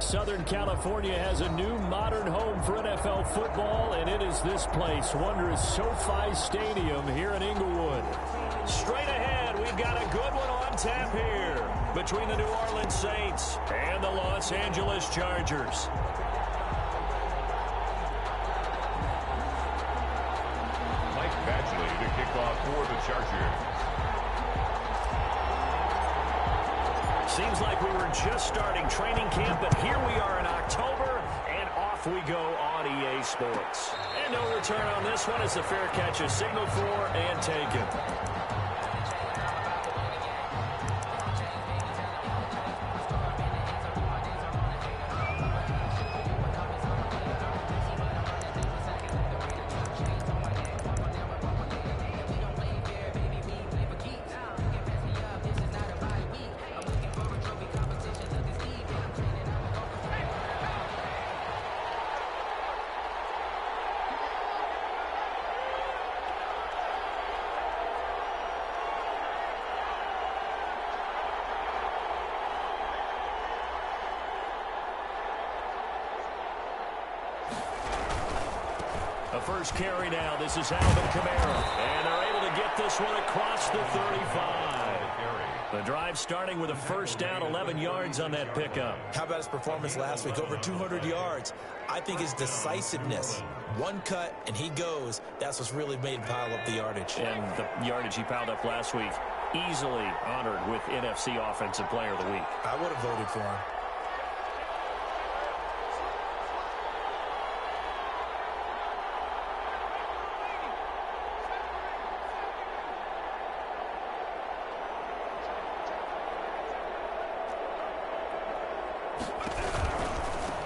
Southern California has a new modern home for NFL football, and it is this place, wondrous SoFi Stadium here in Inglewood. Straight ahead, we've got a good one on tap here between the New Orleans Saints and the Los Angeles Chargers. Mike Badgley to kick off for the Chargers. Seems like we were just starting training camp, but here we are in October, and off we go on EA Sports. And no return on this one as the fair catch is signaled for and taken. The first carry now. This is Alvin Kamara. And they're able to get this one across the 35. The drive starting with a first down, 11 yards on that pickup. How about his performance last week? Over 200 yards. I think his decisiveness. One cut, and he goes. That's what's really made him pile up the yardage. And the yardage he piled up last week, easily honored with NFC Offensive Player of the Week. I would have voted for him.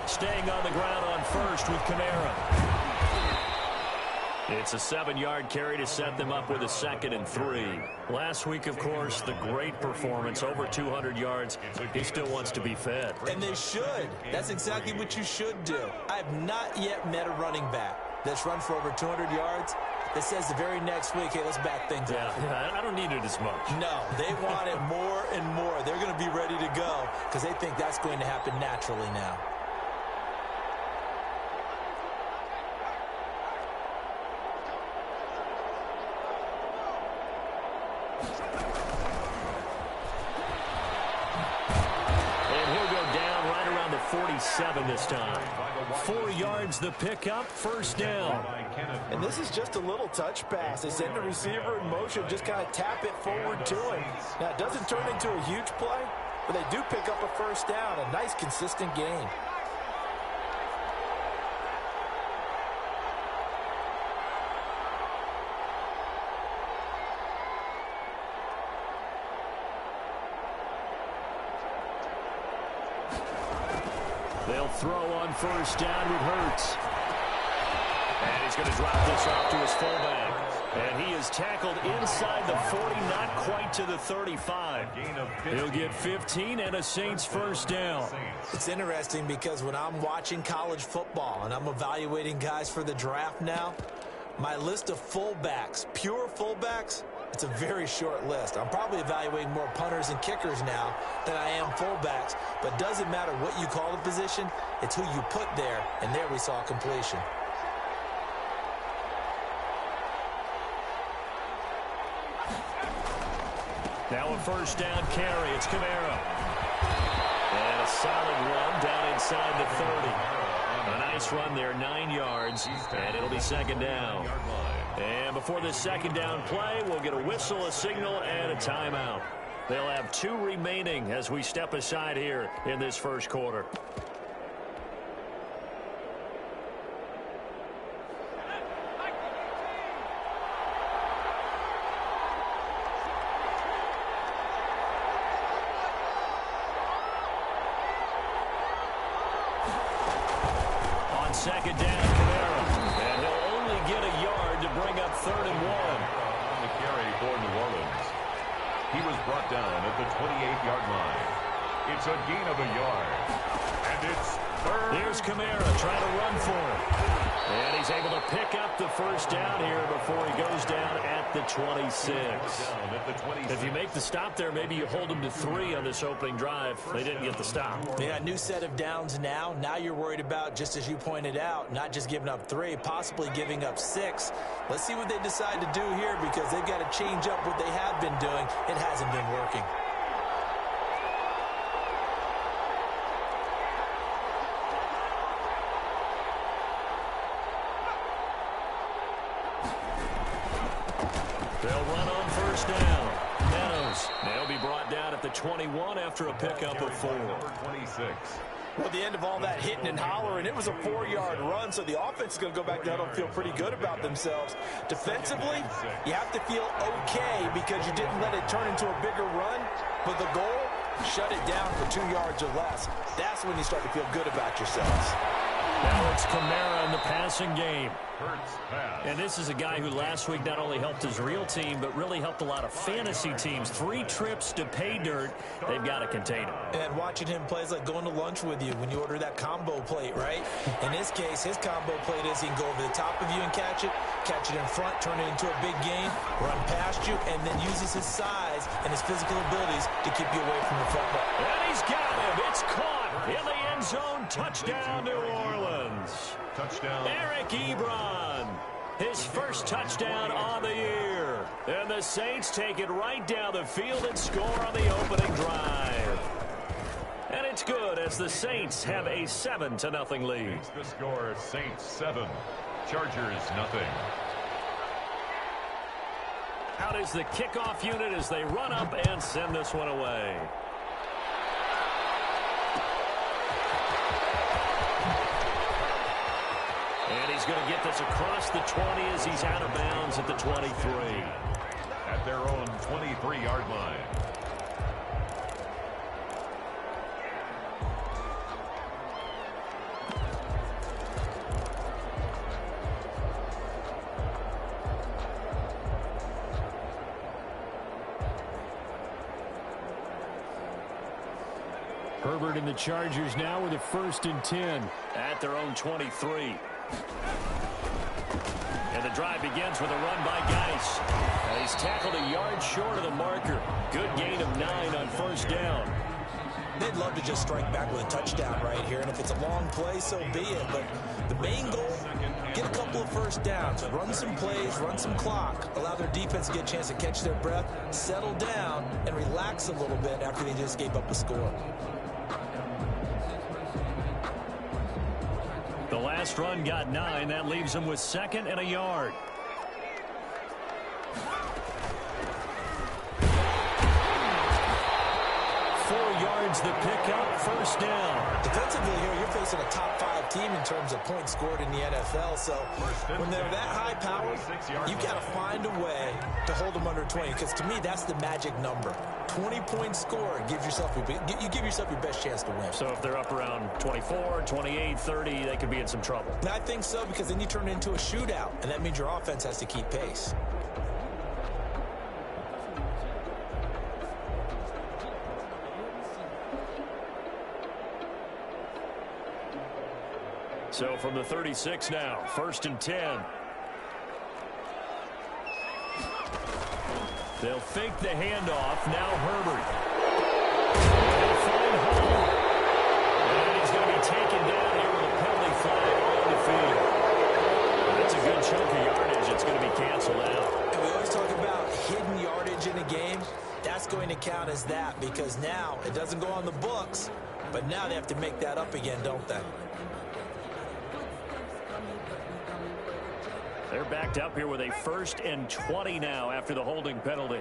Staying on the ground on first with Kamara. It's a 7-yard carry to set them up with a 2nd and 3. Last week, of course, the great performance, over 200 yards. He still wants to be fed. And they should. That's exactly what you should do. I have not yet met a running back that's run for over 200 yards that says the very next week, hey, let's back things up. Yeah, I don't need it as much. No, they want it more and more. They're going to be ready to go because they think that's going to happen naturally now. And he'll go down right around the 47 this time. 4 yards the pickup, first down. And this is just a little touch pass. They send the receiver in motion, just kind of tap it forward to him. Now, it doesn't turn into a huge play, but they do pick up a first down, a nice, consistent gain. They'll throw on first down with Hurts. And he's going to drop this off to his fullback. And he is tackled inside the 40, not quite to the 35. He'll get 15 and a Saints first down. It's interesting because when I'm watching college football and I'm evaluating guys for the draft now, my list of fullbacks, pure fullbacks, it's a very short list. I'm probably evaluating more punters and kickers now than I am fullbacks. But doesn't matter what you call the position, it's who you put there, and there we saw completion. Now a first down carry. It's Kamara. And a solid run down inside the 30. A nice run there, 9 yards, and it'll be second down. And before this second down play, we'll get a whistle, a signal, and a timeout. They'll have 2 remaining as we step aside here in this first quarter. Second down, Kamara. And he'll only get a yard to bring up 3rd and 1. On the carry for New Orleans. He was brought down at the 28-yard line. It's a gain of a yard. And it's Here's Kamara trying to run for it. And he's able to pick up the first down here before he goes down at the 26. If you make the stop there, maybe you hold him to 3 on this opening drive. They didn't get the stop. Yeah, new set of downs now. Now you're worried about, just as you pointed out, not just giving up 3, possibly giving up 6. Let's see what they decide to do here because they've got to change up what they have been doing. It hasn't been working. They'll run on first down. Meadows. They'll be brought down at the 21 after a pickup of 4. 26. Well, at the end of all that hitting and hollering, it was a 4-yard run, so the offense is going to go back down and feel pretty good about themselves. Defensively, you have to feel okay because you didn't let it turn into a bigger run, but the goal, shut it down for 2 yards or less. That's when you start to feel good about yourselves. Now it's Kamara in the passing game. And this is a guy who last week not only helped his real team, but really helped a lot of fantasy teams. 3 trips to pay dirt. They've got to contain him. And watching him play is like going to lunch with you when you order that combo plate, right? In this case, his combo plate is he can go over the top of you and catch it in front, turn it into a big gain, run past you, and then uses his size and his physical abilities to keep you away from the football. And he's got him. It's caught in the end zone. Touchdown, New Orleans. Touchdown. Eric Ebron, his first touchdown on the year. And the Saints take it right down the field and score on the opening drive. And it's good as the Saints have a 7-0 lead. It's the score, Saints 7, Chargers nothing. Out is the kickoff unit as they run up and send this one away. And he's going to get this across the 20 as he's out of bounds at the 23. At their own 23-yard line. Herbert and the Chargers now with a 1st and 10 at their own 23. And the drive begins with a run by Geis. And he's tackled a yard short of the marker. Good gain of 9 on first down. They'd love to just strike back with a touchdown right here, and if it's a long play, so be it. But the main goal, get a couple of first downs, run some plays, run some clock, allow their defense to get a chance to catch their breath, settle down, and relax a little bit after they just gave up a score. The last run got 9. That leaves them with 2nd and a yard. The pickup, first down. Defensively here, you're facing a top 5 team in terms of points scored in the NFL. So when they're that high powered, you've got to find a way to hold them under 20. Because to me, that's the magic number. 20 points scored gives yourself you give yourself your best chance to win. So if they're up around 24, 28, 30, they could be in some trouble. And I think so, because then you turn it into a shootout, and that means your offense has to keep pace. So from the 36 now, 1st and 10. They'll fake the handoff. Now Herbert. They'll find Hall. And he's going to be taken down here with a penalty flag on the field. That's a good chunk of yardage. It's going to be canceled out. And we always talk about hidden yardage in a game. That's going to count as that, because now it doesn't go on the books, but now they have to make that up again, don't they? They're backed up here with a 1st and 20 now after the holding penalty.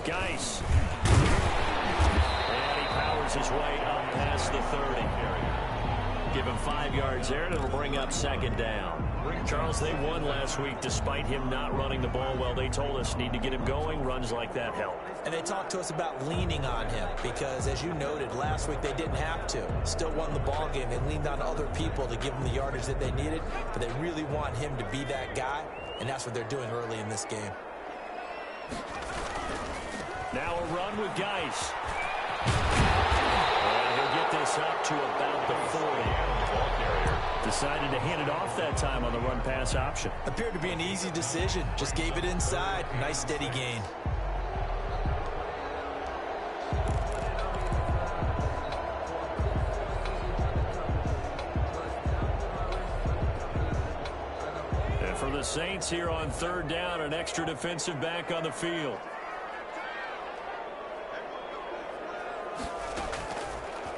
Geis. And he powers his way up past the 30. Give him 5 yards there, and it'll bring up 2nd down. Charles, they won last week despite him not running the ball well. They told us need to get him going. Runs like that help. And they talked to us about leaning on him because, as you noted, last week they didn't have to. Still won the ball game. They leaned on other people to give them the yardage that they needed, but they really want him to be that guy, and that's what they're doing early in this game. Now a run with Geis. this up to about the 40. Decided to hand it off that time on the run-pass option. Appeared to be an easy decision. Just gave it inside. Nice steady gain. And for the Saints here on third down, an extra defensive back on the field.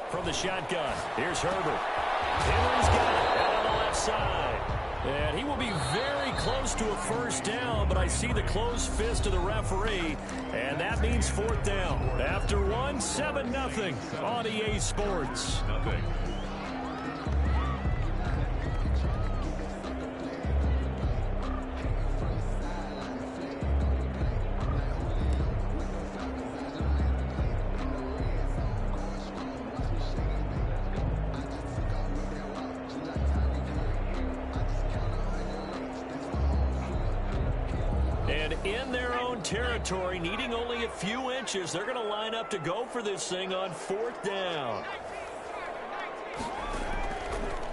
From the shotgun, here's Herbert. Henry's got it out on the left side. And he will be very close to a first down, but I see the closed fist of the referee, and that means fourth down. After 7-0 on EA Sports. In their own territory, needing only a few inches, they're going to line up to go for this thing on fourth down.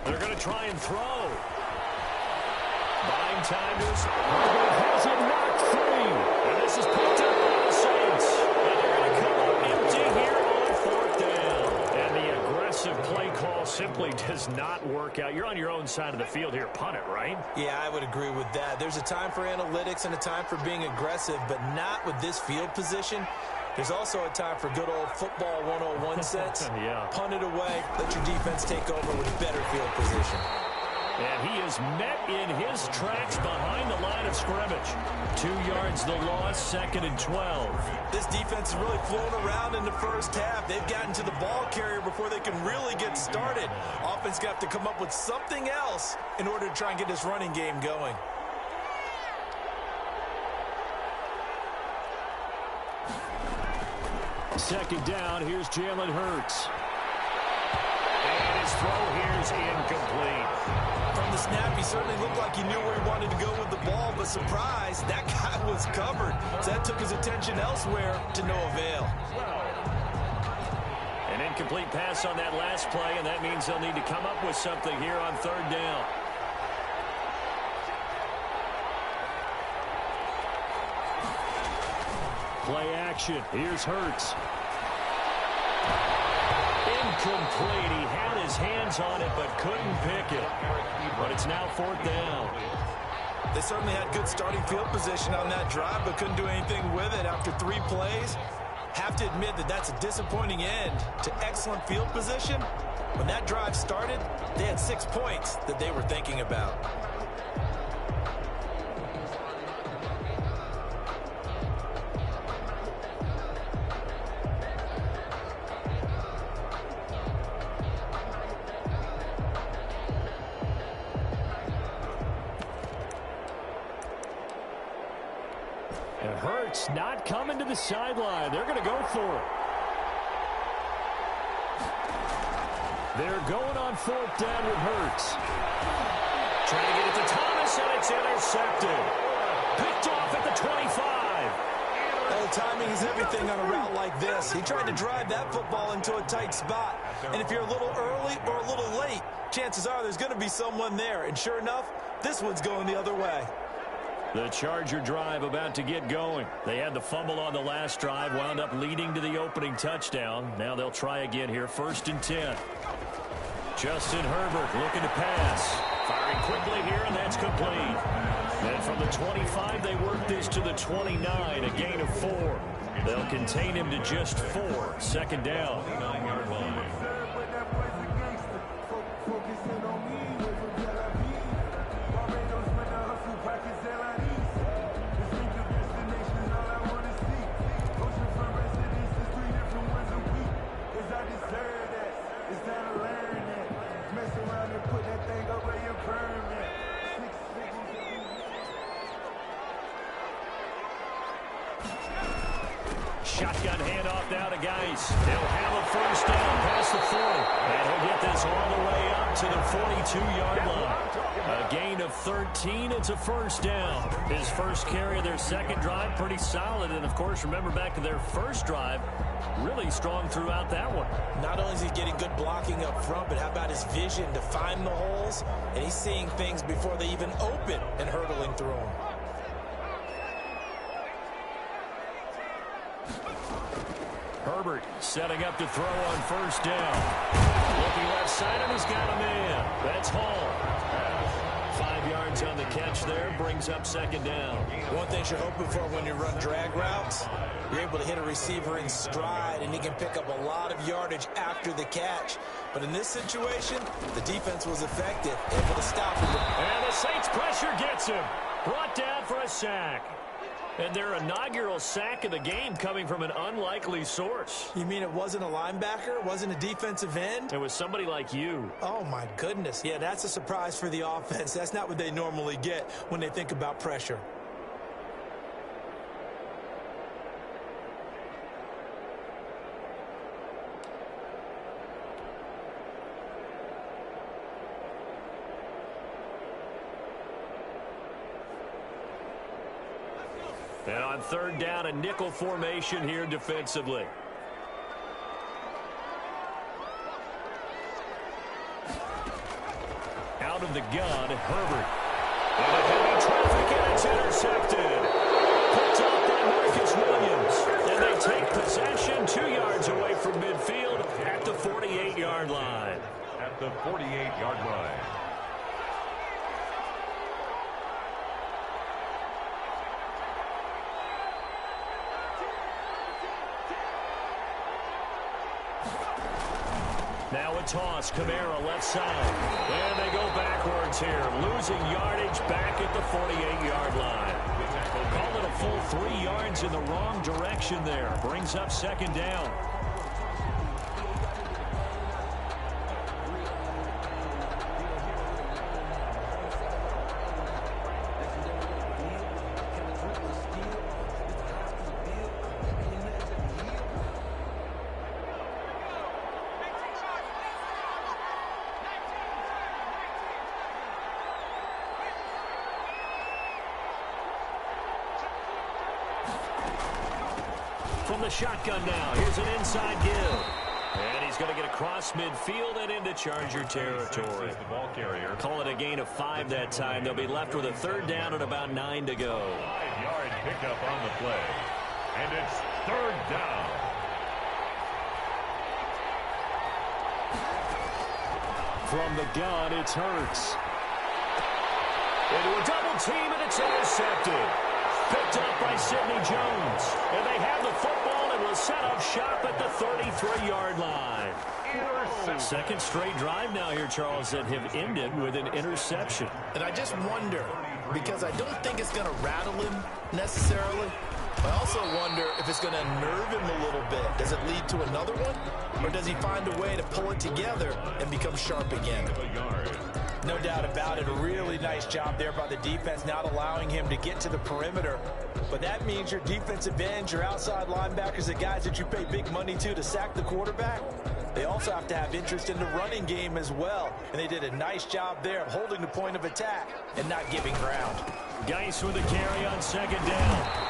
They're going to try and throw. Buying time to his. Herbert has it knocked free. And this is picked up by the Saints. And they're going to come up empty here on fourth down. And the aggressive play call simply does not work out. You're on your own side of the field here. Punt it, right? Yeah, I would agree with that. There's a time for analytics and a time for being aggressive, but not with this field position. There's also a time for good old football 101 sense. Yeah. Punt it away. Let your defense take over with better field position. And he is met in his tracks behind the line of scrimmage. 2 yards the loss, 2nd and 12. This defense is really flown around in the first half. They've gotten to the ball carrier before they can really get started. Offense got to come up with something else in order to try and get this running game going. Second down, here's Jalen Hurts. And his throw here is incomplete. From the snap, he certainly looked like he knew where he wanted to go with the ball, but surprise, that guy was covered. So that took his attention elsewhere to no avail. An incomplete pass on that last play, and that means they'll need to come up with something here on third down. Play action. Here's Hurts. Incomplete. He had his hands on it, but couldn't pick it. But it's now fourth down. They certainly had good starting field position on that drive, but couldn't do anything with it after 3 plays. Have to admit that that's a disappointing end to excellent field position. When that drive started, they had 6 points that they were thinking about. And Hurts not coming to the sideline. They're going to go for it. They're going on fourth down with Hurts. Trying to get it to Thomas, and it's intercepted. Picked off at the 25. Well, timing is everything on a route like this. He tried to drive that football into a tight spot. And if you're a little early or a little late, chances are there's going to be someone there. And sure enough, this one's going the other way. The Charger drive about to get going. They had the fumble on the last drive, wound up leading to the opening touchdown. Now they'll try again here, 1st and 10. Justin Herbert looking to pass. Firing quickly here, and that's complete. And from the 25, they work this to the 29, a gain of 4. They'll contain him to just 4. 2nd down. 9-yard line. Shotgun handoff now to Geis. They'll have a first down past the 40. And he'll get this all the way up to the 42-yard line. A gain of 13. It's a first down. His first carry of their second drive, pretty solid. And, of course, remember back to their first drive, really strong throughout that one. Not only is he getting good blocking up front, but how about his vision to find the holes? And he's seeing things before they even open and hurdling through them. Herbert setting up to throw on first down. Looking left side, and he's got a man. That's Hall. 5 yards on the catch there, brings up second down. One thing you're hoping for when you run drag routes, you're able to hit a receiver in stride, and he can pick up a lot of yardage after the catch. But in this situation, the defense was effective, able to stop him. And the Saints pressure gets him. Brought down for a sack. And their inaugural sack of the game coming from an unlikely source. You mean it wasn't a linebacker? It wasn't a defensive end? It was somebody like you. Oh, my goodness. Yeah, that's a surprise for the offense. That's not what they normally get when they think about pressure. And on third down, a nickel formation here defensively. Out of the gun, Herbert. And a heavy traffic, and it's intercepted. Picked off by Marcus Williams. And they take possession 2 yards away from midfield at the 48-yard line. At the 48-yard line. Now a toss, Kamara left side. And they go backwards here, losing yardage back at the 48-yard line. Call it a full 3 yards in the wrong direction there. Brings up second down. From the shotgun now, here's an inside give. And he's going to get across midfield and into Charger territory. The ball carrier. Call it a gain of 5 that time. They'll be left with a third down and about 9 to go. 5-yard pickup on the play. And it's third down. From the gun, it's Hurts. Into a double team, and it's intercepted. Picked up by Sidney Jones. And they have the football and will set up shop at the 33-yard line. Second straight drive now here, Charles, that have ended with an interception. And I just wonder, because I don't think it's going to rattle him necessarily, I also wonder if it's going to nerve him a little bit. Does it lead to another one? Or does he find a way to pull it together and become sharp again? No doubt about it. A really nice job there by the defense, not allowing him to get to the perimeter. But that means your defensive ends, your outside linebackers, the guys that you pay big money to sack the quarterback, they also have to have interest in the running game as well. And they did a nice job there of holding the point of attack and not giving ground. Geis with a carry on second down.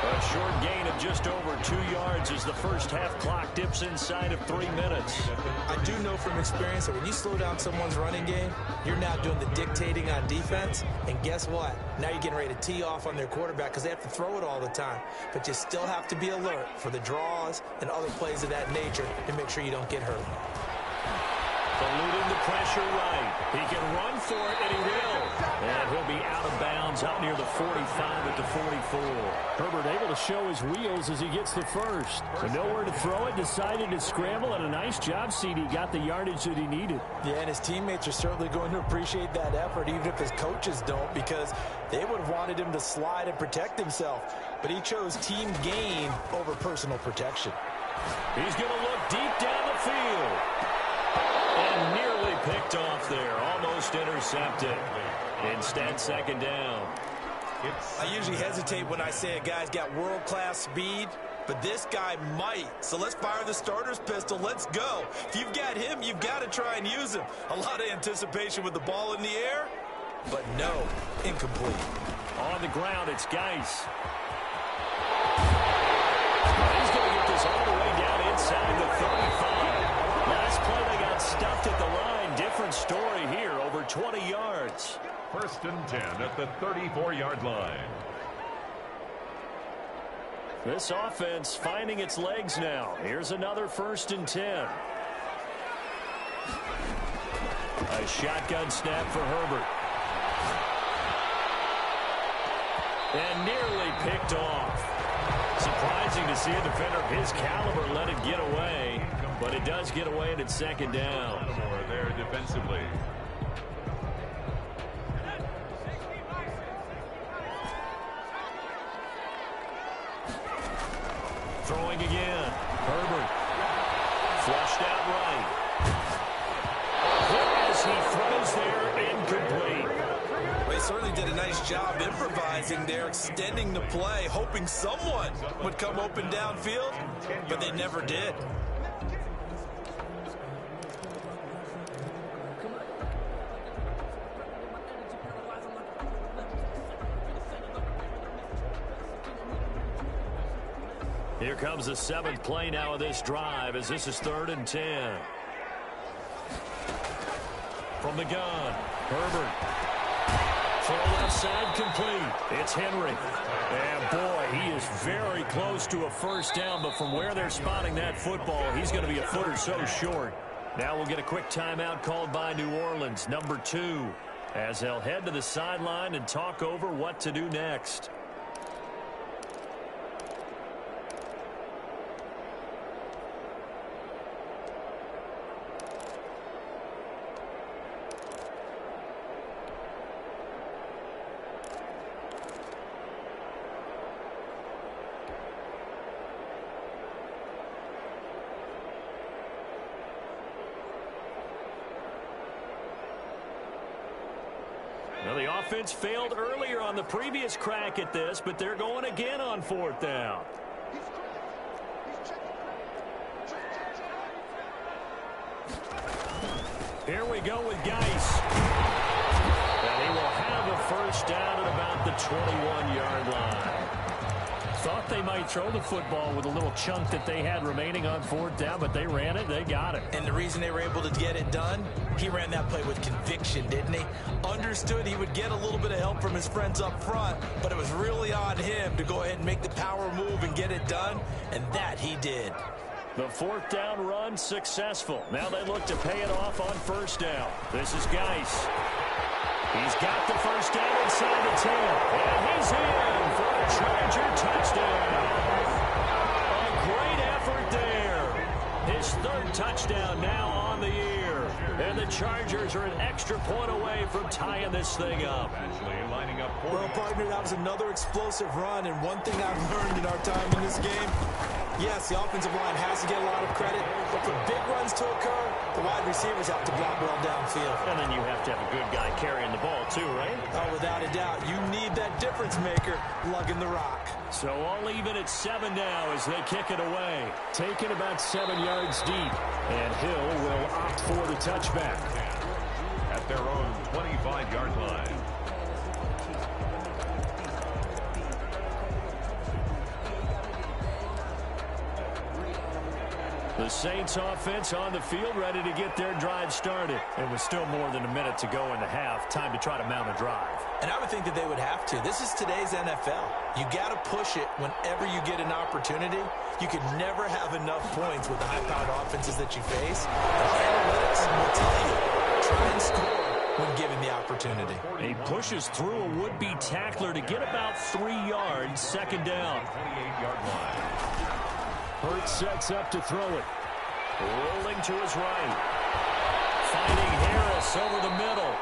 A short gain of just over 2 yards as the first half clock dips inside of 3 minutes. I do know from experience that when you slow down someone's running game, you're now doing the dictating on defense. And guess what? Now you're getting ready to tee off on their quarterback because they have to throw it all the time. But you still have to be alert for the draws and other plays of that nature to make sure you don't get hurt. Eluding the pressure right. He can run for it, and he will. And he'll be out of bounds out near the 45 at the 44. Herbert able to show his wheels as he gets the first. But nowhere to throw it, decided to scramble, and a nice job, CD. Got the yardage that he needed. Yeah, and his teammates are certainly going to appreciate that effort, even if his coaches don't, because they would have wanted him to slide and protect himself. But he chose team gain over personal protection. He's going to look deep down the field. And nearly picked off there. Almost intercepted. Instead, second down. I usually hesitate when I say a guy's got world-class speed, but this guy might. So let's fire the starter's pistol. Let's go. If you've got him, you've got to try and use him. A lot of anticipation with the ball in the air, but no, incomplete. On the ground, it's Geis. He's going to get this all the way down inside the 35. Last play, they got stuffed at the line. Different story here, over 20 yards. 1st and 10 at the 34-yard line. This offense finding its legs now. Here's another 1st and 10. A shotgun snap for Herbert. And nearly picked off. Surprising to see a defender of his caliber let it get away, but it does get away and it's 2nd down. More there defensively. Throwing again. Herbert. Flushed out right. As he throws there, incomplete. Well, he certainly did a nice job improvising there, extending the play, hoping someone would come open downfield, but they never did. Here comes the 7th play now of this drive as this is 3rd and 10. From the gun, Herbert. Throw left side complete. It's Henry. And boy, he is very close to a 1st down, but from where they're spotting that football, he's going to be a foot or so short. Now we'll get a quick timeout called by New Orleans, number 2, as they'll head to the sideline and talk over what to do next. Well, the offense failed earlier on the previous crack at this, but they're going again on 4th down. Here we go with Geis. And he will have a 1st down at about the 21-yard line. Thought they might throw the football with a little chunk that they had remaining on 4th down, but they ran it, they got it. And the reason they were able to get it done, he ran that play with conviction, didn't he? Understood he would get a little bit of help from his friends up front, but it was really on him to go ahead and make the power move and get it done, and that he did. The 4th down run successful. Now they look to pay it off on 1st down. This is Geis. He's got the 1st down inside the 10. And he's in for a Charger touchdown. A great effort there. His 3rd touchdown now on the year. And the Chargers are an extra point away from tying this thing up. Actually lining up. Well, partner, that was another explosive run, and one thing I've learned in our time in this game, yes, the offensive line has to get a lot of credit, but for big runs to occur, the wide receivers have to block well downfield. And then you have to have a good guy carrying the ball too, right? Oh, without a doubt. You need that difference maker lugging the rock. So all even at 7 now as they kick it away. Taken about 7 yards deep, and Hill will opt for the touchback. At their own 25-yard line. The Saints offense on the field ready to get their drive started. It was still more than a minute to go in the half. Time to try to mount a drive. And I would think that they would have to. This is today's NFL. You got to push it whenever you get an opportunity. You could never have enough points with the high-powered offenses that you face. The analytics will tell you, try and score when given the opportunity. He pushes through a would-be tackler to get about 3 yards, 2nd down. 28-yard line. Hurts sets up to throw it. Rolling to his right. Finding Harris over the middle.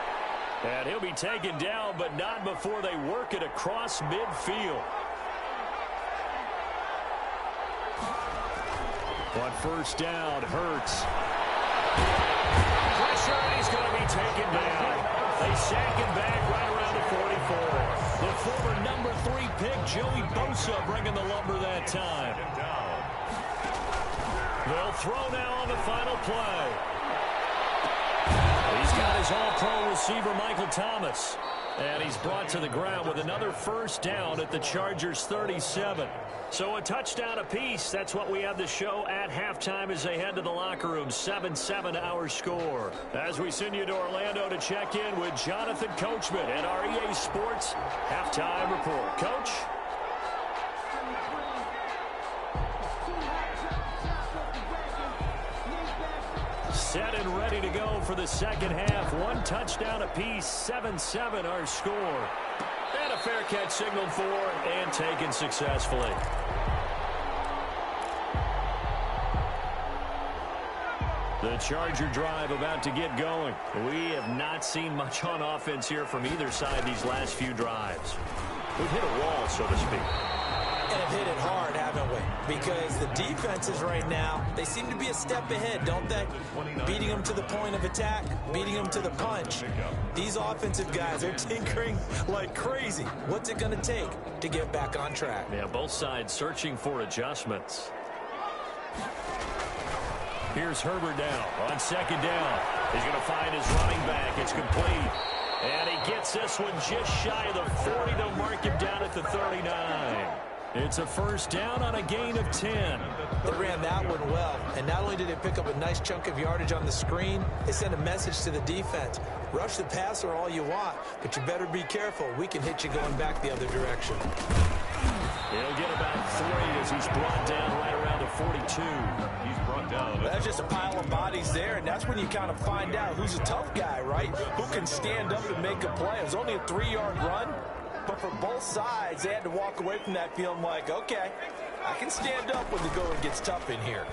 And he'll be taken down, but not before they work it across midfield. On 1st down, Hurts. Pressure, and he's going to be taken down. They sack him back right around the 44. The former number 3 pick, Joey Bosa, bringing the lumber that time. They'll throw now on the final play. He's got his all-pro receiver, Michael Thomas. And he's brought to the ground with another first down at the Chargers' 37. So a touchdown apiece. That's what we have to show at halftime as they head to the locker room. 7-7 our score. As we send you to Orlando to check in with Jonathan Coachman at our EA Sports Halftime Report. Coach? Set and ready to go for the second half. One touchdown apiece. 7-7 our score. And a fair catch signaled for and taken successfully. The Charger drive about to get going. We have not seen much on offense here from either side these last few drives. We've hit a wall, so to speak. And have hit it hard, haven't we? Because the defenses right now, they seem to be a step ahead, don't they? Beating them to the point of attack, beating them to the punch. These offensive guys are tinkering like crazy. What's it going to take to get back on track? Yeah, both sides searching for adjustments. Here's Herbert now on second down. He's going to find his running back. It's complete. And he gets this one just shy of the 40 to mark him down at the 39. It's a first down on a gain of 10. They ran that one well, and not only did they pick up a nice chunk of yardage on the screen, they sent a message to the defense. Rush the passer all you want, but you better be careful. We can hit you going back the other direction. He'll get about 3 as he's brought down right around the 42. He's brought down. That's just a pile of bodies there, and that's when you kind of find out who's a tough guy, right? Who can stand up and make a play. It was only a 3-yard run. But for both sides, they had to walk away from that feeling like, okay, I can stand up when the going gets tough in here.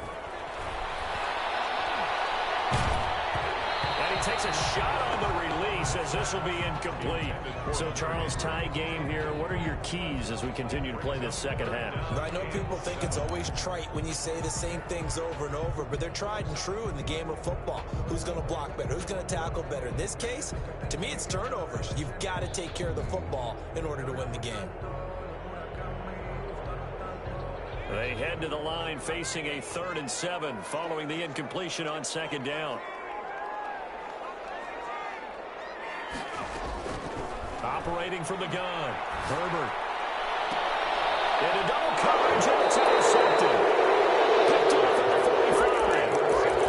And he takes a shot on the release as this will be incomplete. So, Charles, tie game here. What are your keys as we continue to play this second half? I know people think it's always trite when you say the same things over and over, but they're tried and true in the game of football. Who's going to block better? Who's going to tackle better? In this case, to me, it's turnovers. You've got to take care of the football in order to win the game. They head to the line facing a 3rd and 7 following the incompletion on second down. Operating from the gun, Herbert. Into double coverage, and it's intercepted. Picked off at the 45.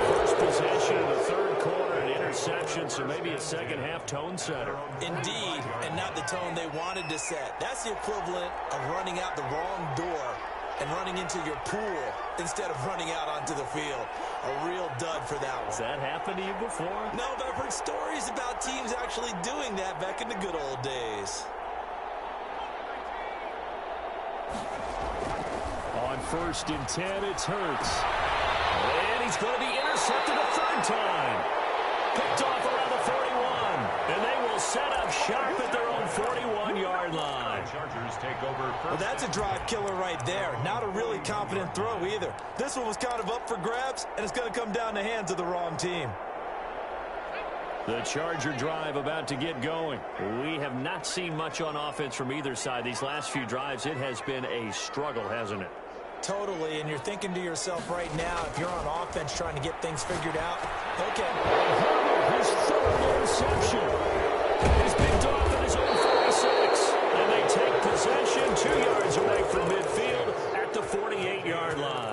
First possession of the third quarter, an interception, so maybe a second half tone setter. Indeed, and not the tone they wanted to set. That's the equivalent of running out the wrong door and running into your pool instead of running out onto the field. A real dud for that one. Has that happened to you before? No, but I've heard stories about teams actually doing that back in the good old days. On 1st and 10, it's Hurts. And he's going to be intercepted a 3rd time. Picked off around the 41. And they will set up shop at their own 41-yard line. Chargers take over first. Well, that's a drive killer right there. Not a really confident throw either. This one was kind of up for grabs, and it's going to come down the hands of the wrong team. The Charger drive about to get going. We have not seen much on offense from either side. These last few drives, it has been a struggle, hasn't it? Totally, and you're thinking to yourself right now, if you're on offense trying to get things figured out, okay. His 3rd interception. He's picked off at his own 46. And they take possession 2 yards away from midfield at the 48-yard line.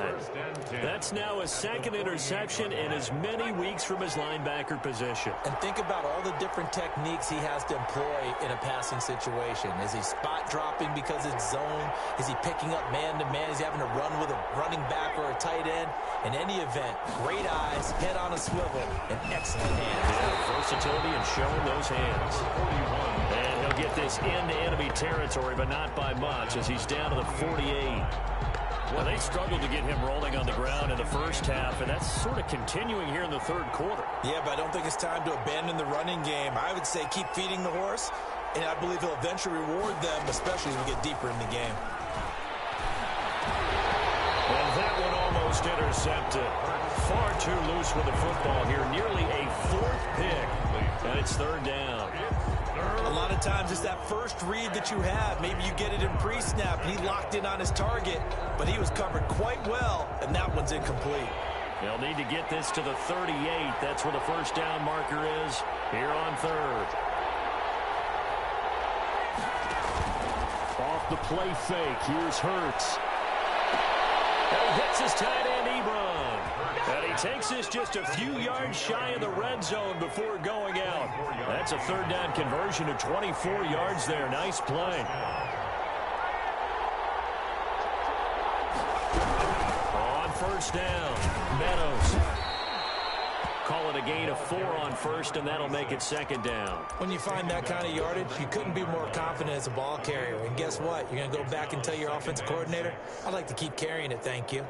That's now a 2nd interception in as many weeks from his linebacker position. And think about all the different techniques he has to employ in a passing situation. Is he spot dropping because it's zone? Is he picking up man-to-man? Is he having to run with a running back or a tight end? In any event, great eyes, head on a swivel, and excellent hands. Yeah, versatility and showing those hands. 41. And he'll get this into enemy territory, but not by much as he's down to the 48. Well, they struggled to get him rolling on the ground in the first half, and that's sort of continuing here in the 3rd quarter. Yeah, but I don't think it's time to abandon the running game. I would say keep feeding the horse, and I believe he'll eventually reward them, especially as we get deeper in the game. And that one almost intercepted. Far too loose with the football here. Nearly a 4th pick, and it's 3rd down. A lot of times it's that first read that you have. Maybe you get it in pre-snap. He locked in on his target, but he was covered quite well, and that one's incomplete. They'll need to get this to the 38. That's where the first down marker is here on third. Off the play fake, here's Hurts. And he hits his tight end, Ebron. And he takes this just a few yards shy of the red zone before going out. That's a third down conversion to 24 yards there. Nice play. On first down, Meadows. Call it a gain of 4 on first, and that'll make it second down. When you find that kind of yardage, you couldn't be more confident as a ball carrier. And guess what? You're going to go back and tell your offensive coordinator, I'd like to keep carrying it, thank you.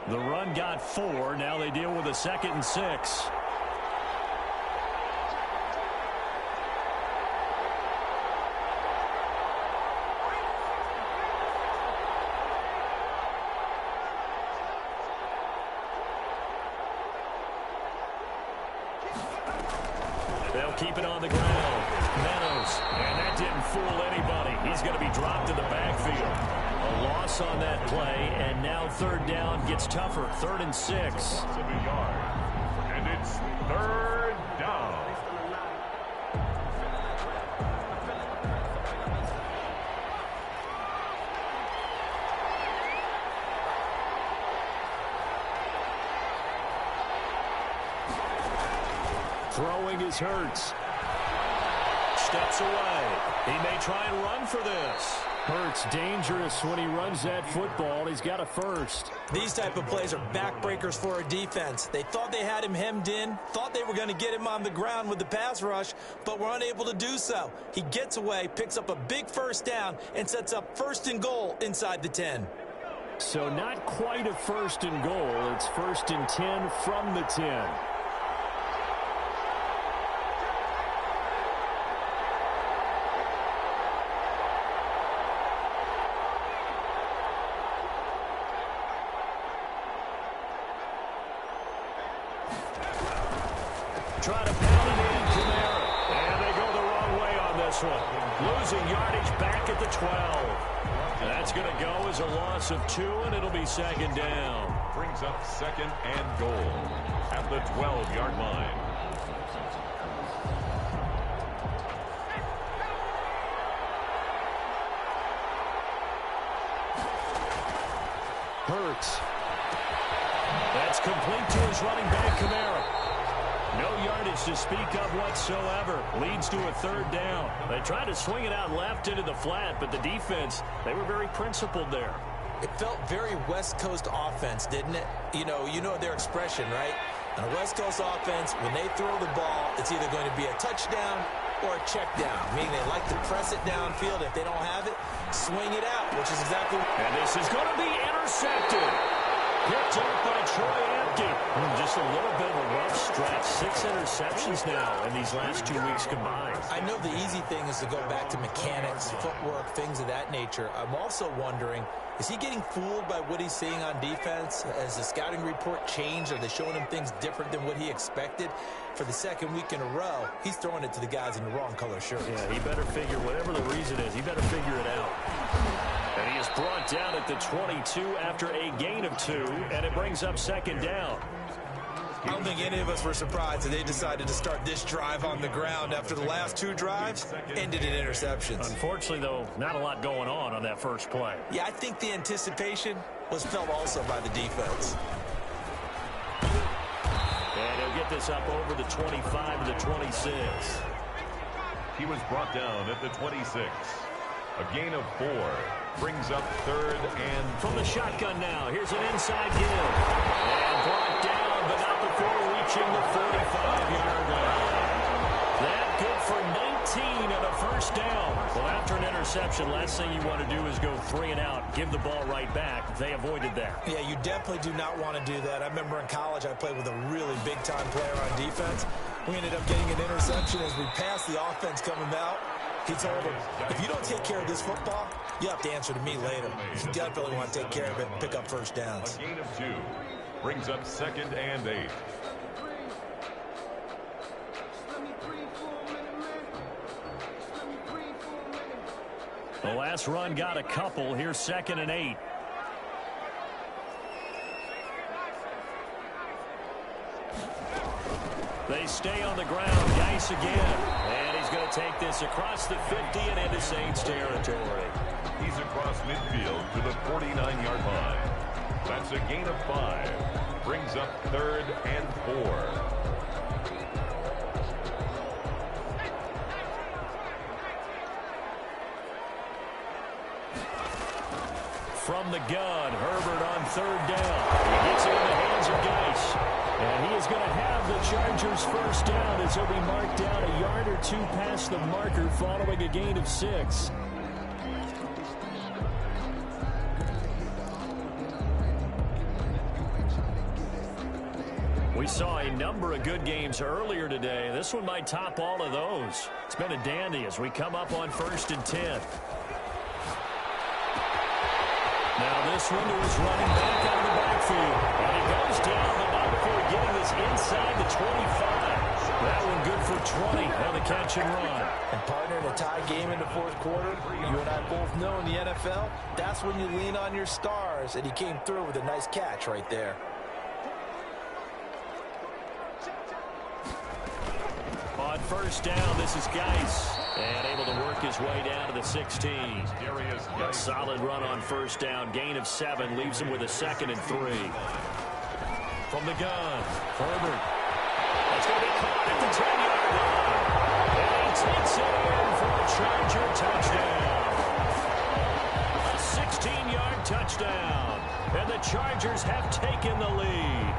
The run got 4. Now they deal with a 2nd and 6. They'll keep it on the ground. Meadows. And that didn't fool anybody. He's going to be dropped in the backfield. A loss on that play, and now third down gets tougher. 3rd and 6. And it's third down. Throwing is Hurts. Steps away. He may try and run for this. Hurts dangerous when he runs that football. He's got a first. These type of plays are backbreakers for a defense. They thought they had him hemmed in, thought they were going to get him on the ground with the pass rush, but were unable to do so. He gets away, picks up a big first down, and sets up 1st and goal inside the 10. So not quite a 1st and goal. It's 1st and 10 from the 10. Try to pound it in, Kamara. And they go the wrong way on this one. Losing yardage back at the 12. That's going to go as a loss of 2, and it'll be second down. Brings up 2nd and goal at the 12-yard line. Hurts. That's complete to his running back, Kamara. No yardage to speak of whatsoever. Leads to a third down. They tried to swing it out left into the flat, but the defense, they were very principled there. It felt very West Coast offense, didn't it? You know their expression, right? On a West Coast offense, when they throw the ball, it's either going to be a touchdown or a check down, meaning they like to press it downfield. If they don't have it, swing it out, which is exactly what... And this is going to be intercepted. Picked up by Troy Apke. Just a little bit of a rough stretch. 6 interceptions now in these last 2 weeks combined. I know the easy thing is to go back to mechanics, footwork, things of that nature. I'm also wondering, is he getting fooled by what he's seeing on defense? Has the scouting report changed? Are they showing him things different than what he expected? For the 2nd week in a row, he's throwing it to the guys in the wrong color shirt. Yeah, he better figure, whatever the reason is, he better figure it out. And he is brought down at the 22 after a gain of 2, and it brings up second down. I don't think any of us were surprised that they decided to start this drive on the ground after the last 2 drives ended in interceptions. Unfortunately, though, not a lot going on that first play. Yeah, I think the anticipation was felt also by the defense. And he'll get this up over the 25 to the 26. He was brought down at the 26. A gain of 4 brings up 3rd and... From the shotgun now, here's an inside give. And brought down, but not before reaching the 45-yard line. That good for 19 and a first down. Well, after an interception, last thing you want to do is go 3 and out, give the ball right back. They avoided that. Yeah, you definitely do not want to do that. I remember in college I played with a really big-time player on defense. We ended up getting an interception as we passed the offense coming out. He told him, if you don't take care of this football, you have to answer to me later. You definitely want to take care of it and pick up first downs. A gain of 2 brings up 2nd and 8. The last run got a couple. Here's 2nd and 8. They stay on the ground. Geis again. And he's going to take this across the 50 and into Saints territory. He's across midfield to the 49-yard line. That's a gain of 5. Brings up 3rd and 4. From the gun, Herbert on 3rd down. He gets it in the hands of Geis. And he is going to have the Chargers first down as he'll be marked down a yard or 2 past the marker following a gain of 6. We saw a number of good games earlier today. This one might top all of those. It's been a dandy as we come up on 1st and 10. Now this one is running back out of the backfield. And he goes down, but not before getting this inside the 25. That one good for 20 on the catch and run. And partner, in a tie game in the 4th quarter, you and I both know in the NFL, that's when you lean on your stars. And he came through with a nice catch right there. On 1st down, this is Geis. And able to work his way down to the 16. A solid run on 1st down. Gain of 7 leaves him with a 2nd and 3. From the gun, Herbert. That's going to be caught at the 10-yard line. And he takes it in for a Charger touchdown. A 16-yard touchdown. And the Chargers have taken the lead.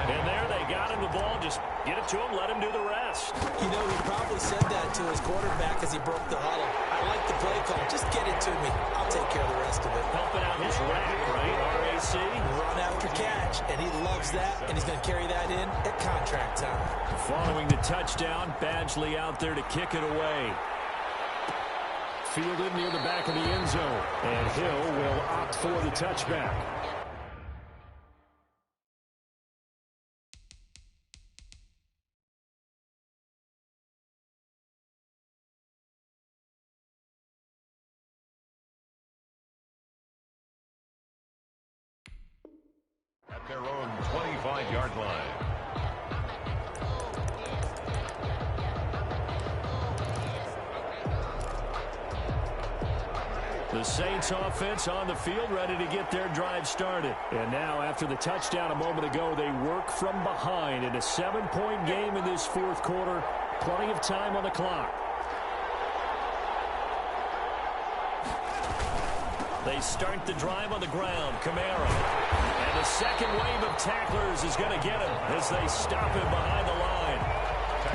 And there they got him the ball. Just get it to him, let him do the rest. You know, he probably said that to his quarterback as he broke the huddle. I like the play call. Just get it to me. I'll take care of the rest of it. Helping out his rack, right? RAC. Run after catch, and he loves that, and he's going to carry that in at contract time. Following the touchdown, Badgley out there to kick it away. Fielded near the back of the end zone. And Hill will opt for the touchback. At their own 25-yard line. The Saints offense on the field, ready to get their drive started. And now, after the touchdown a moment ago, they work from behind in a 7-point game in this 4th quarter. Plenty of time on the clock. They start the drive on the ground. Kamara. And the second wave of tacklers is going to get him as they stop him behind the line.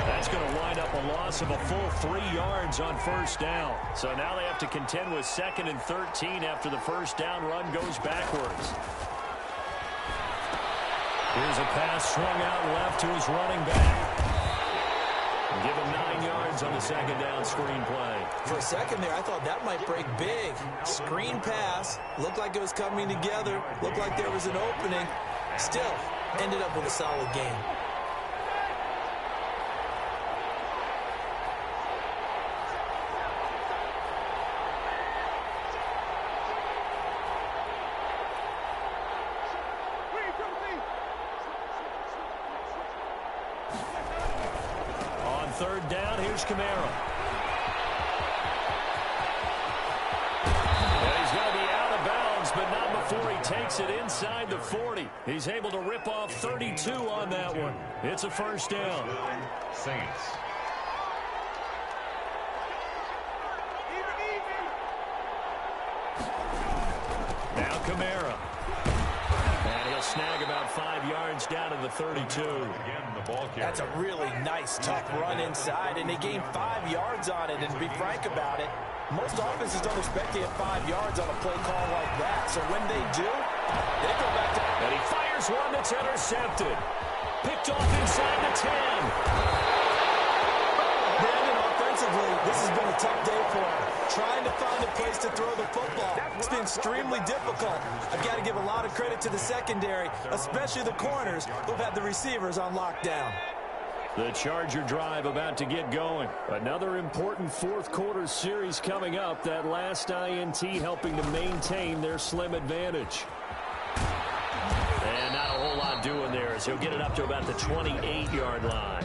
That's going to wind up a loss of a full 3 yards on 1st down. So now they have to contend with 2nd and 13 after the 1st down run goes backwards. Here's a pass swung out left to his running back. Give him 9 yards on the 2nd down screen play. For a second there, I thought that might break big. Screen pass. Looked like it was coming together. Looked like there was an opening. Still, ended up with a solid game. On 3rd down, here's Kamara. And he's going to be out of bounds, but not before he takes it inside the 40. He's able to rip off 32 on that one. It's a 1st down. Saints. Now Kamara. And he'll snag about 5 yards down to the 32. That's a really nice, tough run inside, and they gained 5 yards on it. And to be frank about it, most offenses don't expect to get 5 yards on a play call like that. So when they do, they go back to... And he fires one that's intercepted. Picked off inside the 10. Brandon, offensively, this has been a tough day for him. Trying to find a place to throw the football. It's been extremely difficult. I've got to give a lot of credit to the secondary, especially the corners who've had the receivers on lockdown. The Charger drive about to get going. Another important fourth quarter series coming up. That last INT helping to maintain their slim advantage. And not a whole lot doing there as he'll get it up to about the 28-yard line.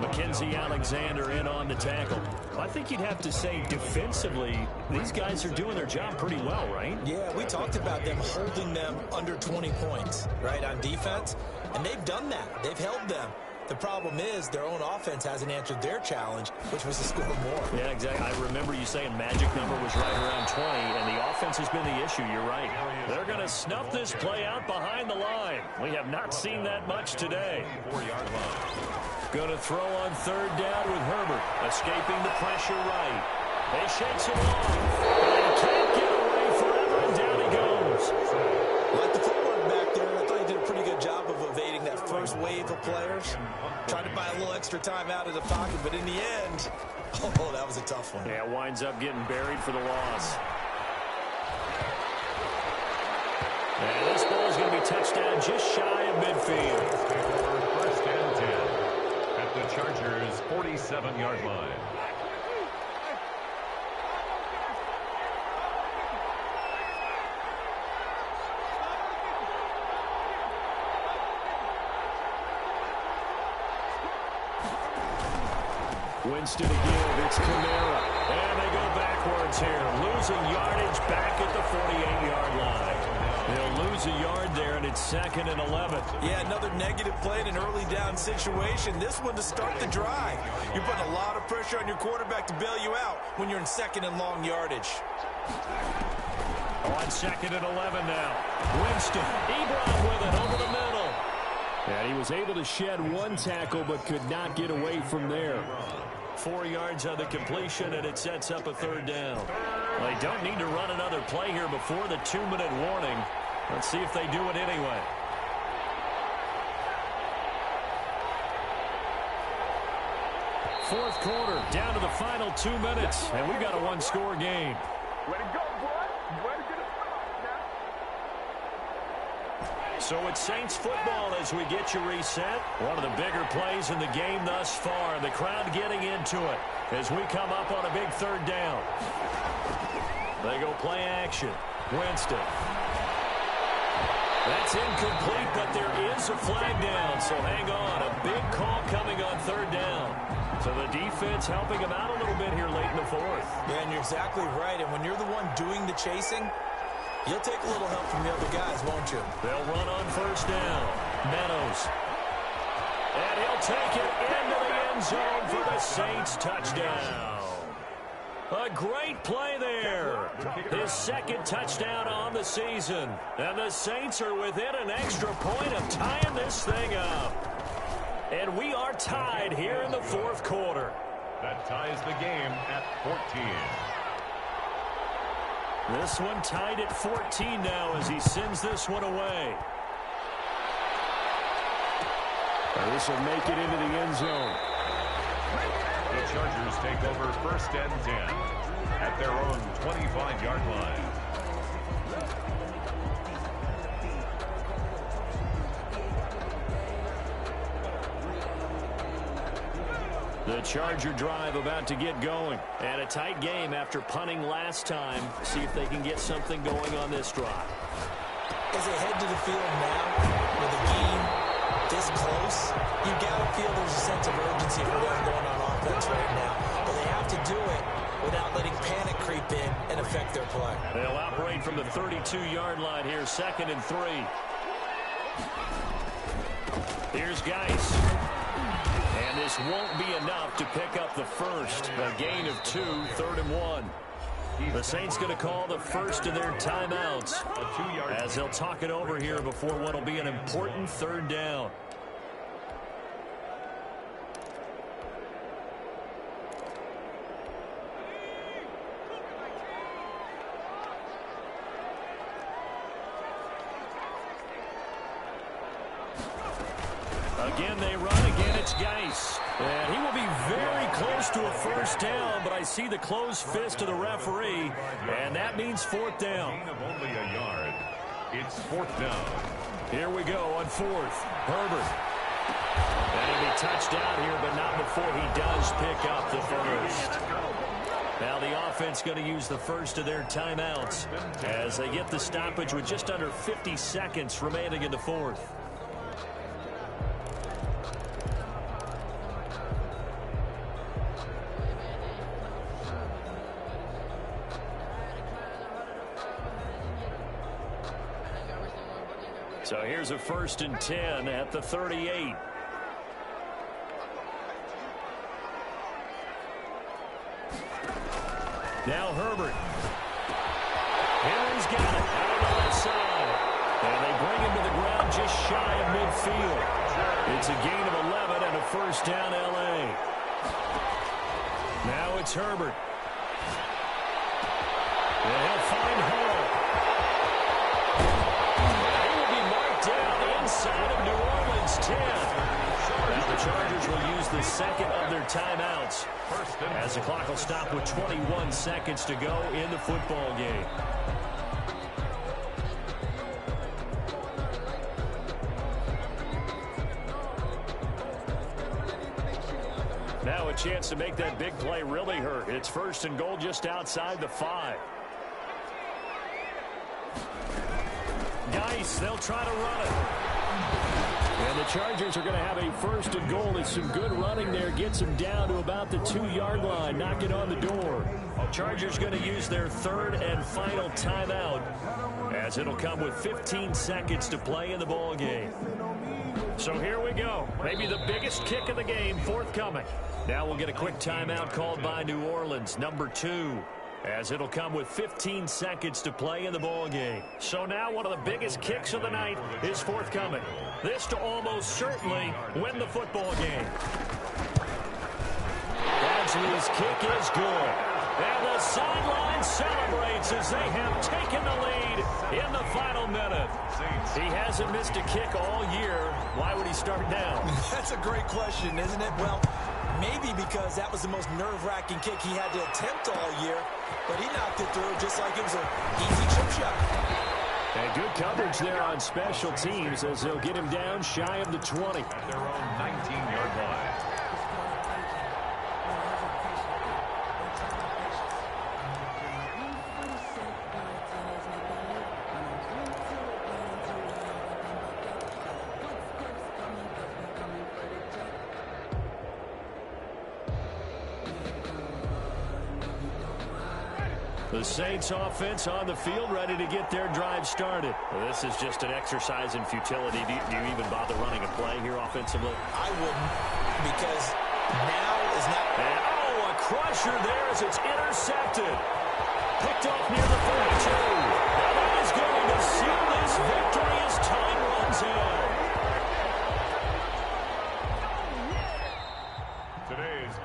Mackenzie Alexander in on the tackle. I think you'd have to say defensively, these guys are doing their job pretty well, right? Yeah, we talked about them holding them under 20 points, right, on defense. And they've done that. They've held them. The problem is their own offense hasn't answered their challenge, which was to score more. Yeah, exactly. I remember you saying magic number was right around 20, and the offense has been the issue. You're right. They're going to snuff this play out behind the line. We have not seen that much today. Going to throw on third down with Herbert. Escaping the pressure right. They shakes him off. And can't get away forever, and down he goes. Like the footwork back there, I thought he did a pretty good job of evading that first wave of players. Tried to buy a little extra time out of the pocket, but in the end, oh, that was a tough one. Yeah, winds up getting buried for the loss. And this ball is going to be touched down just shy of midfield. First and 10 at the Chargers' 47-yard line. Winston again, it's Kamara. And they go backwards here. Losing yardage back at the 48-yard line. They'll lose a yard there, and it's 2nd and 11. Yeah, another negative play in an early down situation. This one to start the drive. You're putting a lot of pressure on your quarterback to bail you out when you're in 2nd and long yardage. On 2nd and 11 now. Winston, Ebron with it over the middle. And he was able to shed one tackle, but could not get away from there. 4 yards on the completion, and it sets up a third down. Well, they don't need to run another play here before the 2-minute warning. Let's see if they do it anyway. Fourth quarter, down to the final 2 minutes, and we've got a one-score game. Way to go, boy. Way to get it now. So it's Saints football as we get you reset. One of the bigger plays in the game thus far. The crowd getting into it as we come up on a big third down. They go play action. Winston. That's incomplete, but there is a flag down, so hang on. A big call coming on third down. So the defense helping him out a little bit here late in the fourth. Yeah, and you're exactly right. And when you're the one doing the chasing, you'll take a little help from the other guys, won't you? They'll run on first down. Meadows. And he'll take it into the end zone for the Saints touchdown. A great play there. His second touchdown on the season. And the Saints are within an extra point of tying this thing up. And we are tied here in the fourth quarter. That ties the game at 14. This one tied at 14 now as he sends this one away. And this will make it into the end zone. The Chargers take over first and 10 at their own 25-yard line. The Charger drive about to get going. And a tight game after punting last time. See if they can get something going on this drive. As they head to the field now, with a game this close, you've got to feel there's a sense of urgency for them going on offense right now. But they have to do it without letting panic creep in and affect their play. They'll operate from the 32-yard line here, 2nd and 3. Here's Geis. And this won't be enough to pick up the first. A gain of 2, 3rd and 1. The Saints going to call the first of their timeouts as they'll talk it over here before what will be an important third down. Again, they run. Again, it's Geis. And he will be very close to a first down, but I see the closed fist of the referee, and that means 4th down. Gain of only a yard. It's 4th down. Here we go on 4th. Herbert. And he'll be touched out here, but not before he does pick up the first. Now the offense going to use the first of their timeouts as they get the stoppage with just under 50 seconds remaining in the fourth. So here's a 1st and 10 at the 38. Now Herbert. Henry's got it out on the left side. And they bring him to the ground just shy of midfield. It's a gain of 11 and a 1st down L.A. Now it's Herbert. And he'll find Hall. He will be marked down inside of New Orleans 10. Now the Chargers will use the second of their timeouts as the clock will stop with 21 seconds to go in the football game. Now a chance to make that big play really hurt. It's 1st and goal just outside the 5. Geis, they'll try to run it. And the Chargers are going to have a 1st and goal. It's some good running there. Gets them down to about the 2-yard line. Knock it on the door. Chargers going to use their 3rd and final timeout as it'll come with 15 seconds to play in the ball game. So here we go. Maybe the biggest kick of the game forthcoming. Now we'll get a quick timeout called by New Orleans, number 2. As it'll come with 15 seconds to play in the ball game. So now one of the biggest kicks of the night is forthcoming. This to almost certainly win the football game. Badgley's kick is good. And the sideline celebrates as they have taken the lead in the final minute. He hasn't missed a kick all year. Why would he start now? That's a great question, isn't it? Well, maybe because that was the most nerve-wracking kick he had to attempt all year, but he knocked it through just like it was an easy chip shot. And good coverage there on special teams as they'll get him down shy of the 20. At their own 19-yard line. The Saints offense on the field, ready to get their drive started. Well, this is just an exercise in futility. Do you even bother running a play here offensively? I wouldn't, because now is not... And, oh, a crusher there as it's intercepted. Picked off near the 42. Now that is going to seal this victory as time runs out.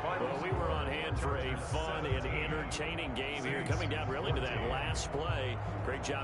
Well, we were on hand for a fun and entertaining game here, coming down really to that last play. Great job.